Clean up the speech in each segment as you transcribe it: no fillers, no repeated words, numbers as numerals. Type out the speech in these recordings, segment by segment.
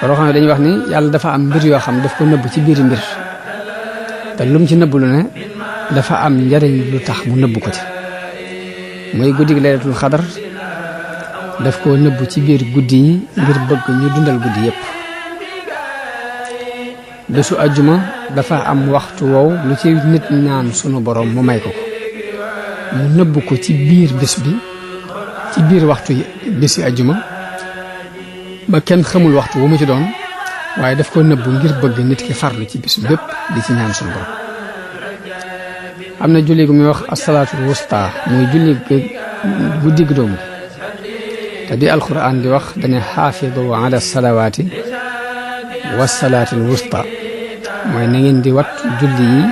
loo xam ne dañuy wax ni yàlla dafa am mbir yoo xam daf ko nëbb ci biiri mbir te lu mu ci nëbb lu ne dafa am njariñ lu tax mu nëbb ko ci muy guddi gi laylatul xadar daf koo nëbb ci biir guddi yi ngir bëgg ñu dundal guddi yépp bésu ajjuma dafa am waxtu wow lu ci nit ñaan sunu borom mu may ko mu nëbb ko ci biir bés bi ci biir waxtu yi bési ajjuma ba kenn xamul waxtu wu mu ci doon waaye daf ko nëbb ngir bëgg nit ki farlu ci bis bépp di ci ñaan sunu borom am na julli gu muy wax asalaatul wusta muy julli gu digg doomu te bi alquran di wax dane xaafidu ala salawaati wasalaatil wusta mooy na ngeen di wat julli yi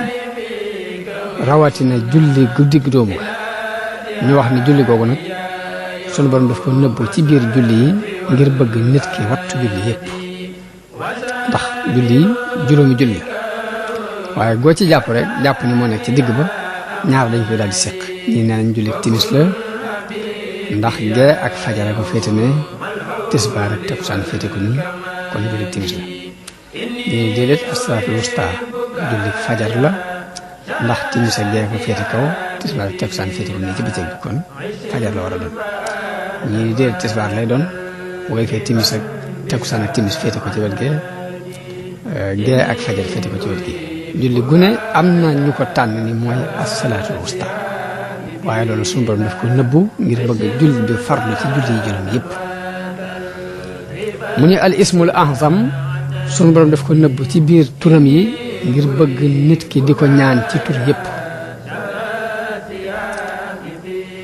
rawatina julli gu digg doomu ñu wax ni julli googu nag sunu borom daf ko nëbb ci biir julli yi ngir bëgg nit ki wattu julli yépp ndax julli yi juróomi julli waaye goo ci jàpp rek jàpp ni moo nekk ci digg ba ñaar dañ koy daal di seq ñii nee nañ julli timis la ndax gee ak fajara ko féete ne tisbaar ak takkusaan féete ko nii kon julli timis la ñii déedéet as-salaatul wusta julli fajar la ndax timis ak gee ko féete kaw tisbaar ak takkusaan féete ko nii ci bëccëg bi kon fajar la war a doon ñii déedéet tisbaar lay doon bu ko defee timis ak takkusaan ak timis féete ko ci wet gee ak fajar féete ko ci wet gi julli gune am na ñu ko tànn ni mooy as-salaatul wusta waaye loolu sunu borom daf ko nëbbu ngir bëgg julli bi farlu ci julli yi juróom yépp mu ne al ismul ahzam sunu borom daf ko nëbbu ci biir turam yi ngir bëgg nit ki di ko ñaan ci tur yépp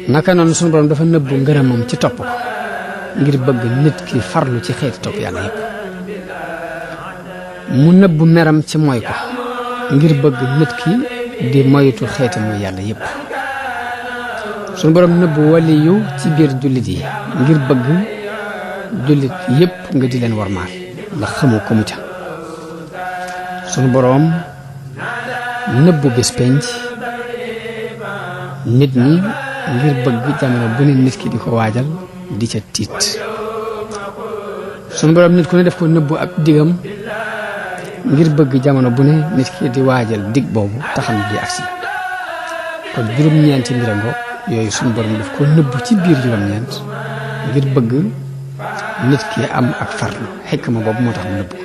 naka noonu sunu borom dafa nëbbu ngërëmam ci topp ko ngir bëgg nit ki farlu ci xeeti topp yàlla yépp mu nëbbu meram ci mooy ko ngir bëgg nit ki di moytu xeeti mooy yàlla yépp sunu borom nëbbu waliyu ci biir jullit yi ngir bëgg jullit yépp nga di leen warmaal ndax xamu ko mu ca sunu borom nëbbu bés penc nit ñi ngir bëgg jamono bu ne nit ki di ko waajal di ca tiit sunu borom nit ku ne def ko nëbbu ab digam ngir bëgg jamono bu ne nit ki di waajal dig boobu taxam di agsi kon juróom-ñeenti mbirango yooyu sunu borom daf ko nëbbu ci biir juróom-ñeent ngir bëgg nit ki am ak farlu xekk ma boobu moo tax mu nëbbu